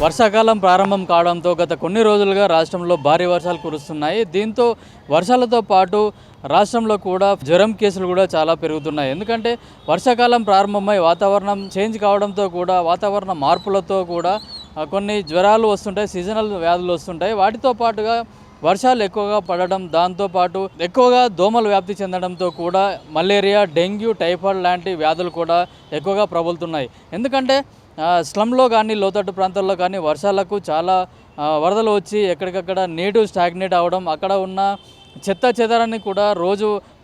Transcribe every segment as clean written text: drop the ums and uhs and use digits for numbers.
వర్షాకాలం ప్రారంభం కావడంతో గత కొన్ని రోజులుగా రాష్ట్రంలో భారీ వర్షాలు కురుస్తున్నాయి. దీంతో వర్షాలతో పాటు రాష్ట్రంలో కూడా జ్వరం కేసులు కూడా చాలా పెరుగుతున్నాయి. ఎందుకంటే వర్షాకాలం ప్రారంభమై వాతావరణం చేంజ్ కావడంతో కూడా వాతావరణ మార్పులతో కూడా కొన్ని జ్వరాలు వస్తుంటాయి, సీజనల్ వ్యాధులు వస్తుంటాయి. వాటితో పాటుగా వర్షాలు ఎక్కువగా పడడం, దాంతోపాటు ఎక్కువగా దోమలు వ్యాప్తి చెందడంతో కూడా మలేరియా, డెంగ్యూ, టైఫాయిడ్ లాంటి వ్యాధులు కూడా ఎక్కువగా ప్రబలుతున్నాయి. ఎందుకంటే స్లమ్లో కానీ లోతట్టు ప్రాంతాల్లో కానీ వర్షాలకు చాలా వరదలు వచ్చి ఎక్కడికక్కడ నీరు స్టాగ్నేట్ అవ్వడం, అక్కడ ఉన్న చెత్త చెదారాన్ని కూడా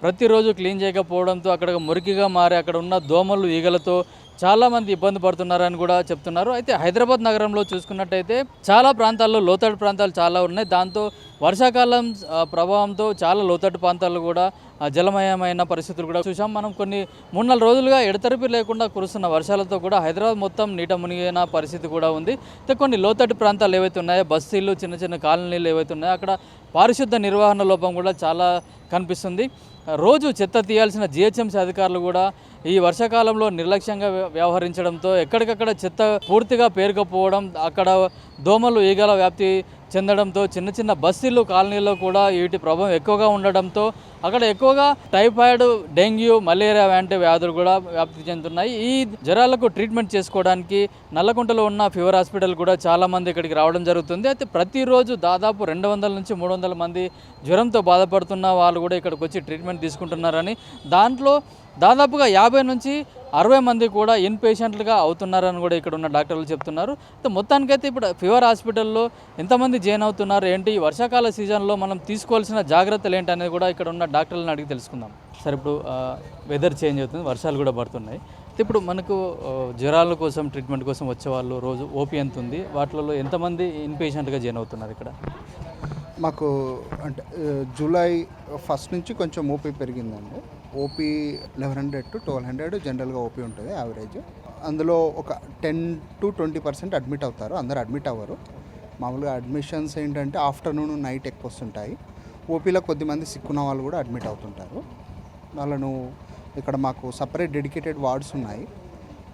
ప్రతిరోజు క్లీన్ చేయకపోవడంతో అక్కడ మురికిగా మారి అక్కడ ఉన్న దోమలు, ఈగలతో చాలామంది ఇబ్బంది పడుతున్నారని కూడా చెప్తున్నారు. అయితే హైదరాబాద్ నగరంలో చూసుకున్నట్టయితే చాలా ప్రాంతాల్లో లోతట్టు ప్రాంతాలు చాలా ఉన్నాయి. దాంతో వర్షాకాలం ప్రభావంతో చాలా లోతట్టు ప్రాంతాలు కూడా జలమయమైన పరిస్థితులు కూడా చూసాం. మనం కొన్ని 3-4 రోజులుగా ఎడతెరిపి లేకుండా కురుస్తున్న వర్షాలతో కూడా హైదరాబాద్ మొత్తం నీట మునిగిన పరిస్థితి కూడా ఉంది. అయితే కొన్ని లోతట్టు ప్రాంతాలు ఏవైతే ఉన్నాయో, బస్తీలు, చిన్న చిన్న కాలనీలు ఏవైతే ఉన్నాయో అక్కడ పారిశుద్ధ నిర్వహణ లోపం కూడా చాలా కనిపిస్తుంది. రోజు చెత్త తీయాల్సిన జిహెచ్ఎంసీ అధికారులు కూడా ఈ వర్షాకాలంలో నిర్లక్ష్యంగా వ్యవహరించడంతో ఎక్కడికక్కడ చెత్త పూర్తిగా పేరుకుపోవడం, అక్కడ దోమలు, ఈగల వ్యాప్తి చెందడంతో చిన్న చిన్న బస్తీలు, కాలనీల్లో కూడా వీటి ప్రభావం ఎక్కువగా ఉండడంతో అక్కడ ఎక్కువగా టైఫాయిడ్, డెంగ్యూ, మలేరియా వంటి వ్యాధులు కూడా వ్యాప్తి చెందుతున్నాయి. ఈ జ్వరాలకు ట్రీట్మెంట్ చేసుకోవడానికి నల్లకుంటలో ఉన్న ఫీవర్ హాస్పిటల్ కూడా చాలామంది ఇక్కడికి రావడం జరుగుతుంది. అయితే ప్రతిరోజు దాదాపు 200 నుంచి 300 మంది జ్వరంతో బాధపడుతున్న వాళ్ళు కూడా ఇక్కడికి వచ్చి ట్రీట్మెంట్ తీసుకుంటున్నారని, దాంట్లో దాదాపుగా 50 నుంచి 60 మంది కూడా ఇన్ పేషెంట్లుగా అవుతున్నారని కూడా ఇక్కడ ఉన్న డాక్టర్లు చెప్తున్నారు. మొత్తానికైతే ఇప్పుడు ఫీవర్ హాస్పిటల్లో ఎంతమంది జాయిన్ అవుతున్నారు ఏంటి, ఈ వర్షాకాల సీజన్లో మనం తీసుకోవాల్సిన జాగ్రత్తలు ఏంటి అనేది కూడా ఇక్కడ ఉన్న డాక్టర్లను అడిగి తెలుసుకుందాం. సార్, ఇప్పుడు వెదర్ చేంజ్ అవుతుంది, వర్షాలు కూడా పడుతున్నాయి. ఇప్పుడు మనకు జ్వరాల కోసం ట్రీట్మెంట్ కోసం వచ్చేవాళ్ళు రోజు ఓపీ ఎంత ఉంది, వాటిలో ఎంతమంది ఇన్ పేషెంట్గా జాయిన్ అవుతున్నారు ఇక్కడ? మాకు అంటే జూలై 1 నుంచి కొంచెం ఓపీ పెరిగిందండి. ఓపీ 1100 to 1200 జనరల్గా ఓపీ ఉంటుంది యావరేజ్. అందులో ఒక 10 to 20% అడ్మిట్ అవుతారు, అందరూ అడ్మిట్ అవ్వరు. మామూలుగా అడ్మిషన్స్ ఏంటంటే ఆఫ్టర్నూన్, నైట్ ఎక్కువ వస్తుంటాయి. ఓపీలో కొద్దిమంది సిక్కున్న వాళ్ళు కూడా అడ్మిట్ అవుతుంటారు. వాళ్ళను ఇక్కడ మాకు సపరేట్ డెడికేటెడ్ వార్డ్స్ ఉన్నాయి.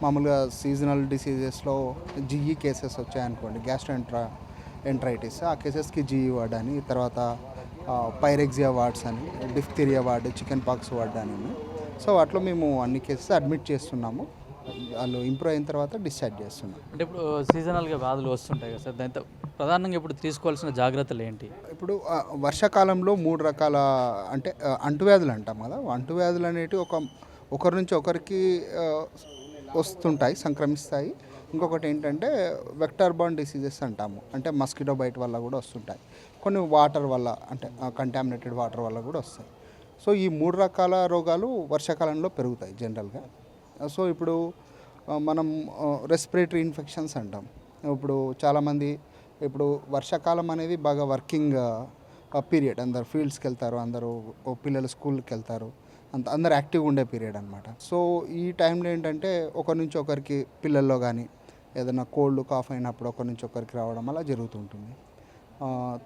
మామూలుగా సీజనల్ డిసీజెస్లో జీఈ కేసెస్ వచ్చాయనుకోండి, గ్యాస్ట్రోఎంట్రైటిస్, ఆ కేసెస్కి జీఈ వార్డ్ అని, తర్వాత పైరెక్సియా వార్డ్స్ అని, diphtheria ward, chicken pox ward అని. సో వాటిలో మేము అన్ని కేసెస్ అడ్మిట్ చేస్తున్నాము. వాళ్ళు ఇంప్రూవ్ అయిన తర్వాత డిశ్చార్జ్ చేస్తున్నాం. అంటే ఇప్పుడు సీజనల్గా వ్యాధులు వస్తుంటాయి కదా సార్, దాంతో ప్రధానంగా ఇప్పుడు తీసుకోవాల్సిన జాగ్రత్తలు ఏంటి? ఇప్పుడు వర్షాకాలంలో 3 రకాల అంటే అంటువ్యాధులు అంటాం కదా. అంటువ్యాధులు అనేటివి ఒకరి నుంచి ఒకరికి వస్తుంటాయి, సంక్రమిస్తాయి. ఇంకొకటి ఏంటంటే వెక్టర్ బార్న్ డిసీజెస్ అంటాము, అంటే మస్కిటో బైట్ వల్ల కూడా వస్తుంటాయి. కొన్ని వాటర్ వల్ల, అంటే కంటామినేటెడ్ వాటర్ వల్ల కూడా వస్తాయి. సో ఈ 3 రకాల రోగాలు వర్షాకాలంలో పెరుగుతాయి జనరల్గా. సో ఇప్పుడు మనం రెస్పిరేటరీ ఇన్ఫెక్షన్స్ అంటాం. ఇప్పుడు చాలామంది ఇప్పుడు వర్షాకాలం అనేది బాగా వర్కింగ్ పీరియడ్, అందరు ఫీల్డ్స్కి వెళ్తారు, అందరూ పిల్లలు స్కూల్కి వెళ్తారు, అందరు యాక్టివ్గా ఉండే పీరియడ్ అనమాట. సో ఈ టైంలో ఏంటంటే ఒకరి నుంచి ఒకరికి పిల్లల్లో కానీ ఏదైనా కోల్డ్, కాఫ్ అయినప్పుడు ఒకరి నుంచి ఒకరికి రావడం అలా జరుగుతుంటుంది.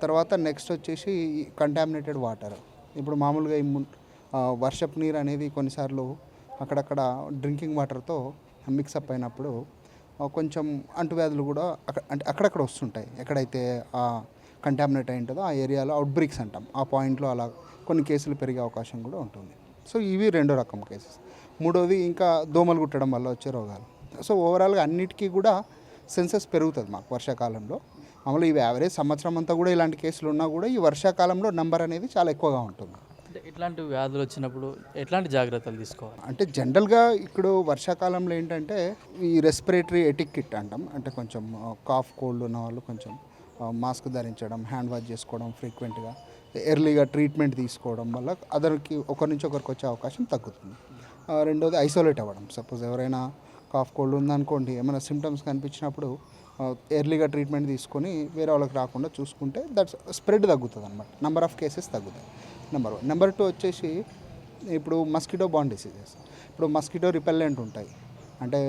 తర్వాత నెక్స్ట్ వచ్చేసి కంటామినేటెడ్ వాటర్. ఇప్పుడు మామూలుగా వర్షపు నీరు అనేది కొన్నిసార్లు అక్కడక్కడ డ్రింకింగ్ వాటర్తో మిక్సప్ అయినప్పుడు కొంచెం అంటువ్యాధులు కూడా అంటే అక్కడక్కడ వస్తుంటాయి. ఎక్కడైతే కంటామినేట్ అయి ఉంటుందో ఆ ఏరియాలో అవుట్బ్రేక్స్ అంటాం, ఆ పాయింట్లో అలా కొన్ని కేసులు పెరిగే అవకాశం కూడా ఉంటుంది. సో ఇవి 2 రకం కేసెస్. 3వది ఇంకా దోమలు కుట్టడం వల్ల వచ్చే రోగాలు. సో ఓవరాల్గా అన్నిటికీ కూడా సెన్సెస్ పెరుగుతుంది మాకు వర్షాకాలంలో. మామూలుగా ఇవి యావరేజ్ సంవత్సరం అంతా కూడా ఇలాంటి కేసులు ఉన్నా కూడా ఈ వర్షాకాలంలో నెంబర్ అనేది చాలా ఎక్కువగా ఉంటుంది. ఇట్లాంటి వ్యాధులు వచ్చినప్పుడు ఎట్లాంటి జాగ్రత్తలు తీసుకోవాలి? అంటే జనరల్గా ఇప్పుడు వర్షాకాలంలో ఏంటంటే ఈ రెస్పిరేటరీ ఎటిక్కిట్ అంటాం, అంటే కొంచెం కాఫ్, కోల్డ్ ఉన్న వాళ్ళు కొంచెం మాస్క్ ధరించడం, హ్యాండ్ వాష్ చేసుకోవడం ఫ్రీక్వెంట్గా, ఎర్లీగా ట్రీట్మెంట్ తీసుకోవడం వల్ల ఒకరి నుంచి ఒకరికి వచ్చే అవకాశం తగ్గుతుంది. 2వది ఐసోలేట్ అవ్వడం. సపోజ్ ఎవరైనా కాఫ్, కోల్డ్ ఉందనుకోండి, ఏమైనా సిమ్టమ్స్ కనిపించినప్పుడు ఎర్లీగా ట్రీట్మెంట్ తీసుకొని వేరే వాళ్ళకి రాకుండా చూసుకుంటే దట్స్ స్ప్రెడ్ తగ్గుతుంది అనమాట, నెంబర్ ఆఫ్ కేసెస్ తగ్గుతాయి. నెంబర్ 1. నెంబర్ 2 వచ్చేసి ఇప్పుడు మస్కిటో బార్న్ డిసీజెస్. ఇప్పుడు మస్కిటో రిపెల్లెంట్ ఉంటాయి, అంటే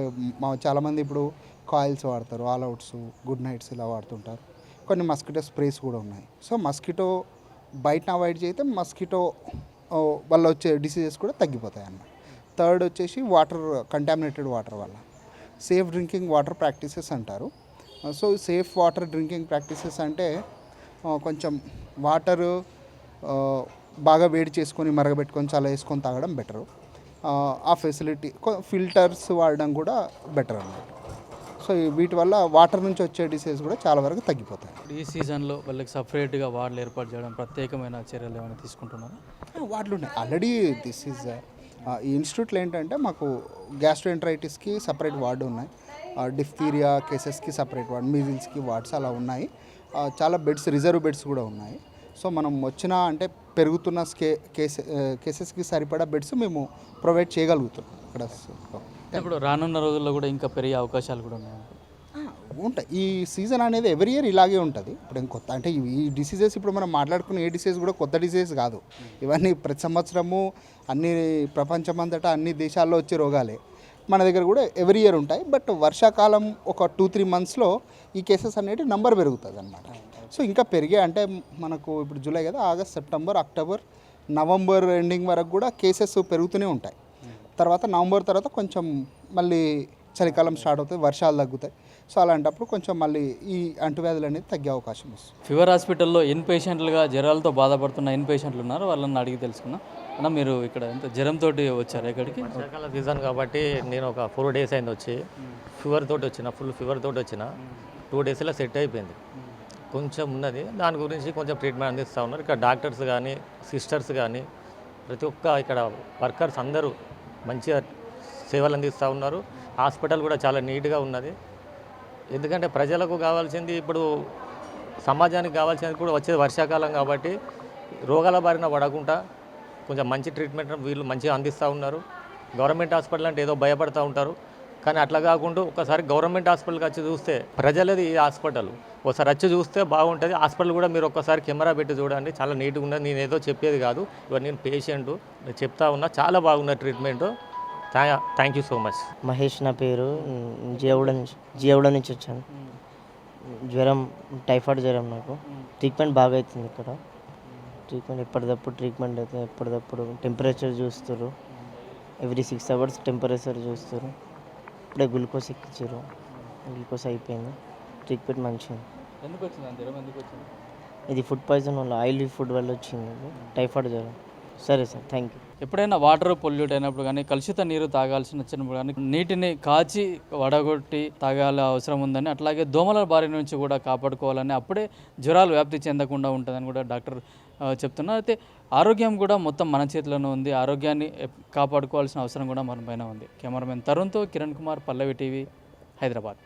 చాలామంది ఇప్పుడు కాయిల్స్ వాడతారు, ఆల్అవుట్స్, గుడ్ నైట్స్ ఇలా వాడుతుంటారు. కొన్ని మస్కిటో స్ప్రేస్ కూడా ఉన్నాయి. సో మస్కిటో బయటను అవాయిడ్ చేస్తే మస్కిటో వల్ల వచ్చే డిసీజెస్ కూడా తగ్గిపోతాయి అన్నమాట. 3rd వచ్చేసి వాటర్, కంటామినేటెడ్ వాటర్ వల్ల సేఫ్ డ్రింకింగ్ వాటర్ ప్రాక్టీసెస్ అంటారు. So safe water drinking practices అంటే కొంచెం వాటరు బాగా వేడి చేసుకొని మరగబెట్టుకొని చాలా వేసుకొని తాగడం బెటరు. ఆ ఫెసిలిటీ ఫిల్టర్స్ వాడడం కూడా బెటర్ అన్నమాట. సో వీటి వల్ల వాటర్ నుంచి వచ్చే డిసీజ్ కూడా చాలా వరకు తగ్గిపోతాయి. ఈ సీజన్లో వాళ్ళకి సపరేట్గా వార్డులు ఏర్పాటు చేయడం ప్రత్యేకమైన చర్యలు ఏమైనా తీసుకుంటున్నారా? వార్డులు ఉన్నాయి ఆల్రెడీ. దిస్ ఈజ్ ఈ ఇన్స్టిట్యూట్లో ఏంటంటే మాకు గ్యాస్ట్రోఎంట్రైటిస్కి సపరేట్ వార్డు ఉన్నాయి, డిఫ్తీరియా కేసెస్కి సపరేట్ వార్డు, మీజిల్స్కి వార్డ్స్ అలా ఉన్నాయి. చాలా బెడ్స్, రిజర్వ్ బెడ్స్ కూడా ఉన్నాయి. సో మనం వచ్చిన అంటే పెరుగుతున్న కేసెస్కి సరిపడా బెడ్స్ మేము ప్రొవైడ్ చేయగలుగుతున్నాం ఇక్కడ. ఇప్పుడు రానున్న రోజుల్లో కూడా ఇంకా పెరిగే అవకాశాలు కూడా ఉన్నాయి. ఉంటాయి. ఈ సీజన్ అనేది ఎవ్రీ ఇయర్ ఇలాగే ఉంటుంది. ఇప్పుడు ఏం కొత్త అంటే ఈ డిసీజెస్ ఇప్పుడు మనం మాట్లాడుకున్న ఏ డిసీజ్ కూడా కొత్త డిసీజ్ కాదు. ఇవన్నీ ప్రతి సంవత్సరము అన్ని ప్రపంచమంతటా అన్ని దేశాల్లో వచ్చే రోగాలే. మన దగ్గర కూడా ఎవ్రీ ఇయర్ ఉంటాయి. బట్ వర్షాకాలం ఒక 2-3 మంత్స్లో ఈ కేసెస్ అనేవి నంబర్ పెరుగుతుంది అన్నమాట. సో ఇంకా పెరిగే అంటే మనకు ఇప్పుడు జూలై కదా, August, September, October, November ending వరకు కూడా కేసెస్ పెరుగుతూనే ఉంటాయి. తర్వాత నవంబర్ తర్వాత కొంచెం మళ్ళీ చలికాలం స్టార్ట్ అవుతుంది, వర్షాలు తగ్గుతాయి. సో అలాంటప్పుడు కొంచెం మళ్ళీ ఈ అంటువ్యాధులు అనేది తగ్గే అవకాశం వస్తుంది. ఫీవర్ హాస్పిటల్లో ఇన్ పేషెంట్లుగా జ్వరాలతో బాధపడుతున్న ఇన్ పేషెంట్లు ఉన్నారు, వాళ్ళని అడిగి తెలుసుకున్నాం. అన్న మీరు ఇక్కడ ఎంత జ్వరంతో వచ్చారు ఇక్కడికి? వర్షాకాల సీజన్ కాబట్టి నేను ఒక 4 days అయింది వచ్చి. ఫీవర్ తోటి వచ్చిన, ఫుల్ ఫీవర్ తోటి వచ్చిన. 2 daysలో సెట్ అయిపోయింది. కొంచెం ఉన్నది, దాని గురించి కొంచెం ట్రీట్మెంట్ అందిస్తూ ఉన్నారు. ఇక్కడ డాక్టర్స్ కానీ, సిస్టర్స్ కానీ, ప్రతి ఒక్క ఇక్కడ వర్కర్స్ అందరూ మంచిగా సేవలు అందిస్తూ ఉన్నారు. హాస్పిటల్ కూడా చాలా నీట్గా ఉన్నది. ఎందుకంటే ప్రజలకు కావాల్సింది, ఇప్పుడు సమాజానికి కావాల్సింది కూడా వచ్చేది వర్షాకాలం కాబట్టి రోగాల బారిన పడకుండా కొంచెం మంచి ట్రీట్మెంట్ వీళ్ళు మంచిగా అందిస్తూ ఉన్నారు. గవర్నమెంట్ హాస్పిటల్ అంటే ఏదో భయపడుతూ ఉంటారు, కానీ అట్లా కాకుండా ఒకసారి గవర్నమెంట్ హాస్పిటల్కి వచ్చి చూస్తే ప్రజలది ఈ హాస్పిటల్, ఒకసారి వచ్చి చూస్తే బాగుంటుంది. హాస్పిటల్ కూడా మీరు ఒక్కసారి కెమెరా పెట్టి చూడండి, చాలా నీట్గా ఉన్నది. నేను ఏదో చెప్పేది కాదు, ఇవన్నీ నేను పేషెంట్ చెప్తా ఉన్నా, చాలా బాగున్నది treatment. Thank you so much. Mahesh నా పేరు. జియవడ నుంచి వచ్చాను. జ్వరం, టైఫాయిడ్ జ్వరం. నాకు ట్రీట్మెంట్ బాగా అవుతుంది ఇక్కడ. ట్రీట్మెంట్ ఎప్పటికప్పుడు ట్రీట్మెంట్ అవుతుంది. ఎప్పటికప్పుడు టెంపరేచర్ చూస్తారు, ఎవ్రీ 6 hours టెంపరేచర్ చూస్తారు. ఇప్పుడే గ్లూకోజ్ ఎక్కించారు, గ్లూకోజ్ అయిపోయింది. ట్రీట్మెంట్ మంచిగా. ఎందుకు వచ్చింది జ్వరం? ఎందుకు వచ్చింది? ఇది ఫుడ్ పాయిజన్ వల్ల, ఆయిలీ ఫుడ్ వల్ల వచ్చింది టైఫాయిడ్ జ్వరం. సరే సార్, థ్యాంక్ యూ. ఎప్పుడైనా వాటర్ పొల్యూట్ అయినప్పుడు కానీ, కలుషిత నీరు తాగాల్సిన వచ్చినప్పుడు కానీ నీటిని కాచి వడగొట్టి తాగాల అవసరం ఉందని, అట్లాగే దోమల బారి నుంచి కూడా కాపాడుకోవాలని, అప్పుడే జ్వరాలు వ్యాప్తి చెందకుండా ఉంటుందని కూడా డాక్టర్ చెప్తున్నారు. అయితే ఆరోగ్యం కూడా మొత్తం మన చేతిలోనే ఉంది. ఆరోగ్యాన్ని కాపాడుకోవాల్సిన అవసరం కూడా మన పైన ఉంది. కెమెరామెన్ తరుణ్తో కిరణ్ కుమార్, పల్లవి టీవీ, హైదరాబాద్.